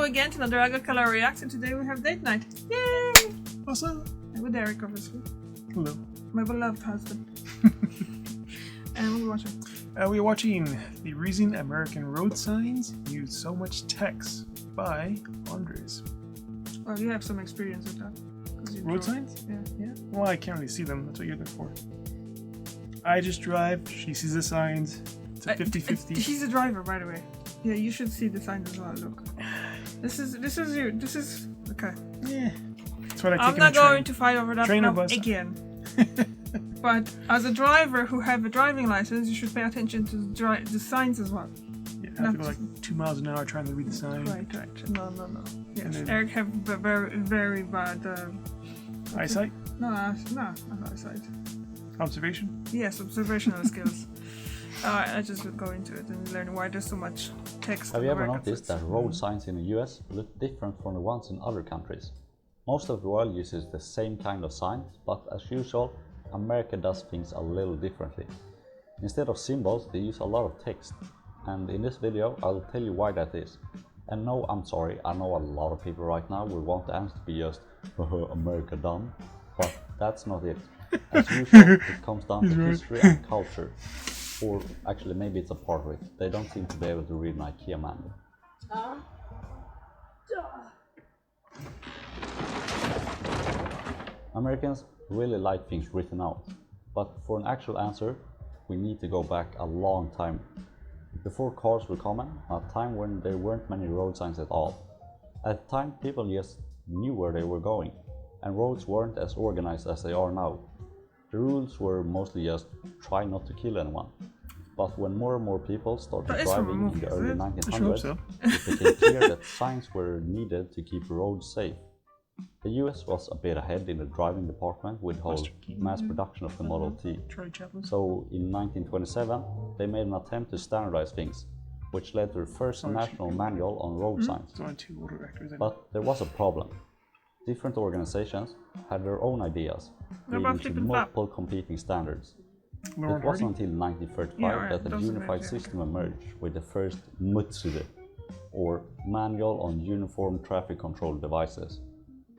again to another Agakala reaction. Today we have date night. Yay! What's up? I'm with Eric, obviously. Hello. My beloved husband. And what are we watching? We're watching The Reason American Road Signs Use So Much Text by Andres. Well, you have some experience with that. Road signs? Yeah. Well, I can't really see them. That's what you're there for. I just drive. She sees the signs. It's a 50-50. She's a driver, by the way. Yeah, you should see the signs as well. Look. This is okay. Yeah. That's what I take I'm not going to fight over that Train or bus? again. But as a driver who have a driving license, you should pay attention to the signs as well. Yeah, I have to go like 2 miles an hour trying to read the sign. Right. No. Yes, then, Eric have very bad eyesight? No, not eyesight. Observation? Yes, observational skills. I just would go into it and learn why there's so much text. Have you ever noticed that road signs in the US look different from the ones in other countries? Most of the world uses the same kind of signs, but as usual, America does things a little differently. Instead of symbols, they use a lot of text. And in this video, I'll tell you why that is. And no, I'm sorry, I know a lot of people right now will want the answer to be just America dumb, but that's not it. As usual, it comes down to history and culture. Or actually, maybe it's a part of it. They don't seem to be able to read an IKEA manual. Americans really like things written out, but for an actual answer, we need to go back a long time. Before cars were common, a time when there weren't many road signs at all. At the time, people just knew where they were going, and roads weren't as organized as they are now. The rules were mostly just try not to kill anyone. But when more and more people started driving in the early 1900s, it became clear that signs were needed to keep roads safe. The US was a bit ahead in the driving department with the whole mass production of the Model T. So in 1927, they made an attempt to standardize things, which led to the first national manual on road signs. But there was a problem. Different organizations had their own ideas, leading to multiple competing standards. It wasn't until 1935 that a unified system emerged with the first MUTSUDE, or Manual on Uniform Traffic Control Devices,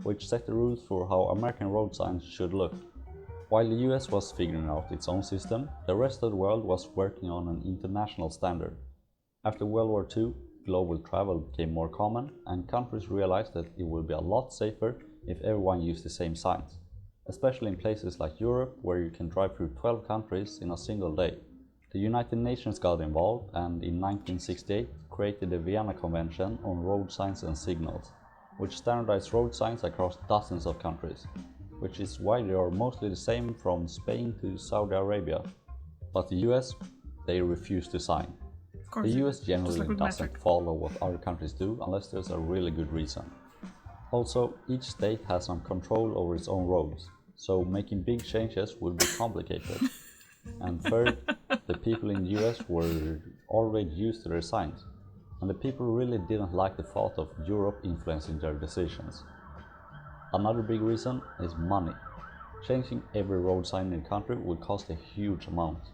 which set the rules for how American road signs should look. While the US was figuring out its own system, the rest of the world was working on an international standard. After World War II, global travel became more common, and countries realized that it would be a lot safer if everyone used the same signs, especially in places like Europe, where you can drive through 12 countries in a single day. The United Nations got involved and in 1968 created the Vienna Convention on Road Signs and Signals, which standardized road signs across dozens of countries, which is why they are mostly the same from Spain to Saudi Arabia. But the US, they refuse to sign. The US generally doesn't follow what other countries do unless there's a really good reason. Also, each state has some control over its own roads, so making big changes would be complicated. And third, the people in the US were already used to their signs, and the people really didn't like the thought of Europe influencing their decisions. Another big reason is money. Changing every road sign in the country would cost a huge amount.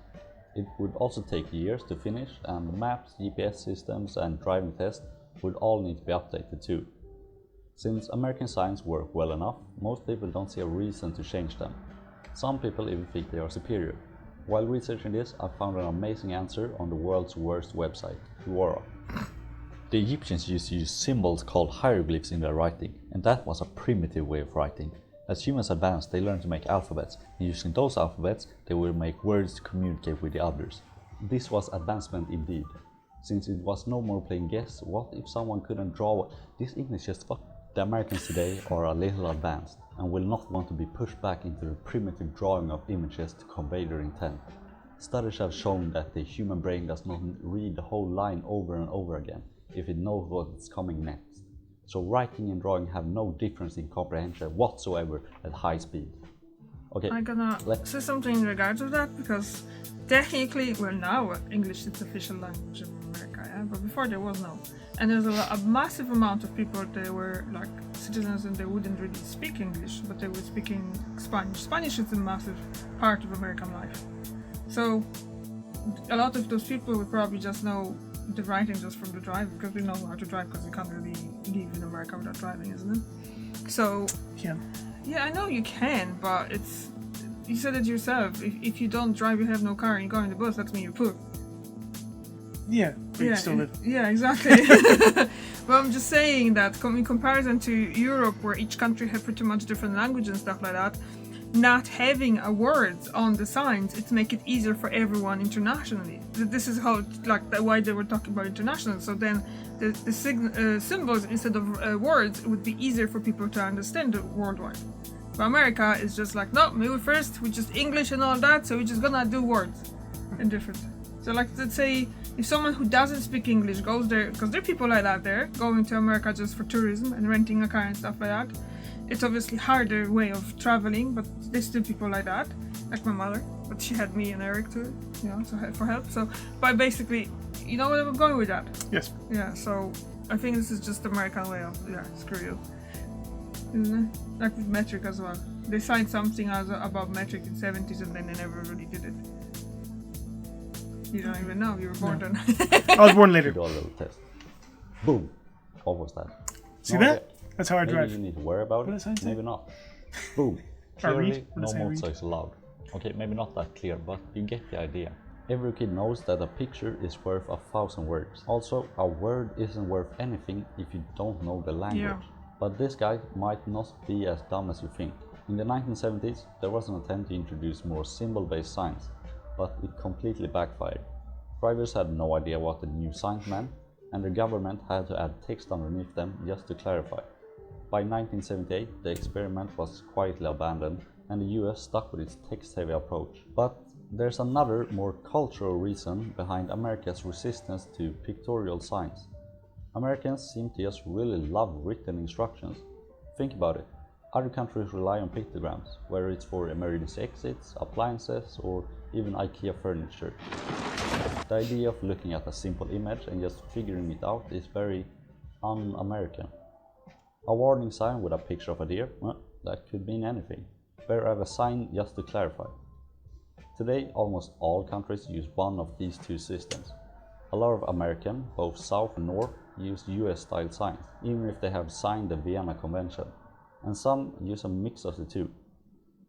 It would also take years to finish, and the maps, GPS systems and driving tests would all need to be updated too. Since American signs work well enough, most people don't see a reason to change them. Some people even think they are superior. While researching this, I found an amazing answer on the world's worst website, Quora. The Egyptians used to use symbols called hieroglyphs in their writing, and that was a primitive way of writing. As humans advanced, they learned to make alphabets, and using those alphabets, they would make words to communicate with the others. This was advancement indeed. Since it was no more playing guess, what if someone couldn't draw this English just fuck? The Americans today are a little advanced and will not want to be pushed back into the primitive drawing of images to convey their intent. Studies have shown that the human brain does not read the whole line over and over again if it knows what's coming next. So writing and drawing have no difference in comprehension whatsoever at high speed. Okay, I'm gonna say something in regards of that, because technically, well, now English is the official language of America, yeah? But before there was no. And there's a massive amount of people that were like citizens and they wouldn't really speak English, but they were speaking Spanish. Spanish is a massive part of American life. So a lot of those people would probably just know the writing just from the driving, because we know how to drive, because you can't really live in America without driving, isn't it? So Yeah. yeah, I know you can, but it's, you said it yourself, if you don't drive, you have no car, and you go in the bus, that's mean you're poor. Yeah, but you still live. Yeah, exactly. But I'm just saying that in comparison to Europe, where each country has pretty much different language and stuff like that, not having a word on the signs, it make it easier for everyone internationally. This is how, like, why they were talking about international. So then the symbols instead of words would be easier for people to understand worldwide. But America is just like, no, maybe first we just English and all that, so we're just gonna do words and different. So like, let's say if someone who doesn't speak English goes there, because there are people like that there, going to America just for tourism and renting a car and stuff like that. It's obviously harder way of traveling, but there's still people like that, like my mother. But she had me and Eric too, you know, so for help. So, but basically, you know where I'm going with that? Yes. Yeah. So I think this is just the American way of, yeah, screw you, isn't it? Like with metric as well. They signed something about metric in '70s, and then they never really did it. You don't even know, you were born then. I was born later. Do a little test. Boom. What was that? See No that? idea. That's how I Maybe drive. you need to worry about What does it. it say? Maybe not. Boom. Or read. Clearly, What no does it say, read? motorcycles allowed. Okay, maybe not that clear, but you get the idea. Every kid knows that a picture is worth 1,000 words. Also, a word isn't worth anything if you don't know the language. Yeah. But this guy might not be as dumb as you think. In the 1970s, there was an attempt to introduce more symbol-based signs, but it completely backfired. Drivers had no idea what the new signs meant, and the government had to add text underneath them just to clarify. By 1978, the experiment was quietly abandoned, and the US stuck with its text-heavy approach. But there's another, more cultural reason behind America's resistance to pictorial signs. Americans seem to just really love written instructions. Think about it. Other countries rely on pictograms, whether it's for emergency exits, appliances, or even IKEA furniture. The idea of looking at a simple image and just figuring it out is very un-American. A warning sign with a picture of a deer, well, that could mean anything. Better have a sign just to clarify. Today, almost all countries use one of these two systems. A lot of American, both South and North, use US-style signs, even if they have signed the Vienna Convention. And some use a mix of the two.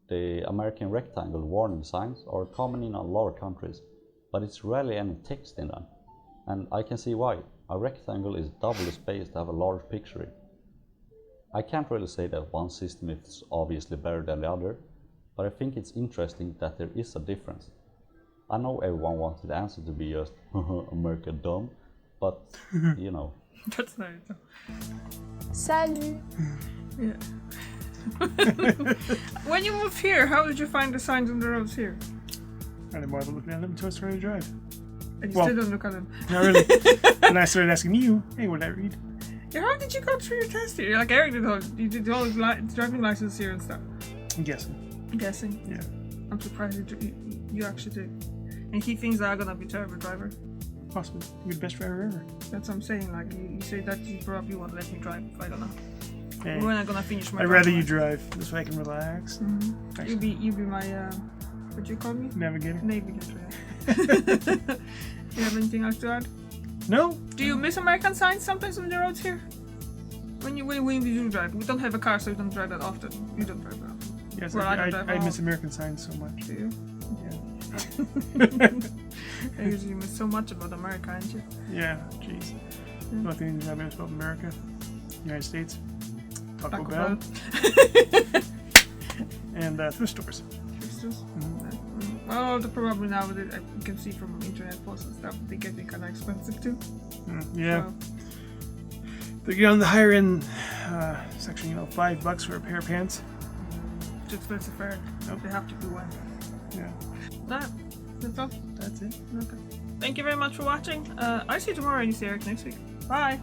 The American rectangle warning signs are common in a lot of countries, but it's rarely any text in them. And I can see why. A rectangle is double the space to have a large picture in. I can't really say that one system is obviously better than the other, but I think it's interesting that there is a difference. I know everyone wants the answer to be just America dumb, but you know. That's not it. Salut! Yeah. When you moved here, how did you find the signs on the roads here? I didn't bother looking at them until I started to drive. And you Well- still don't look at them. Not really. And I started asking you, hey, what did I read? Yeah, how did you go through your test here? Like Eric did all, you did all his driving license here and stuff. I'm guessing. I'm guessing. Yeah. I'm surprised you actually did. And he thinks that I'm gonna be a terrible driver. Possibly. You're the best driver ever. That's what I'm saying. Like you say that you probably won't let me drive if I don't know. Hey, When I'm gonna finish my. I'd rather you driving drive. This way I can relax. license. Mhm. Actually, You be my what do you call me? navigator. Navigator. You have anything else to add? No? Do you miss American signs sometimes on the roads here? When you do drive, we don't have a car, so we don't drive that often. You don't drive that often. Yes, Well, I don't I drive miss often. American signs so much. Do you? Yeah. I usually miss so much about America, aren't you? Yeah, jeez. Nothing I miss about America. United States. Taco Bell. And thrift stores. Christmas. Well, probably now that you can see from internet posts and stuff, they get kind of expensive too. Yeah. So, They get on the higher end section, you know, $5 for a pair of pants. it's expensive for Nope. they have to do one. Yeah, Nah, that's all. that's it. Okay. Thank you very much for watching. I'll see you tomorrow and you see Eric next week. Bye.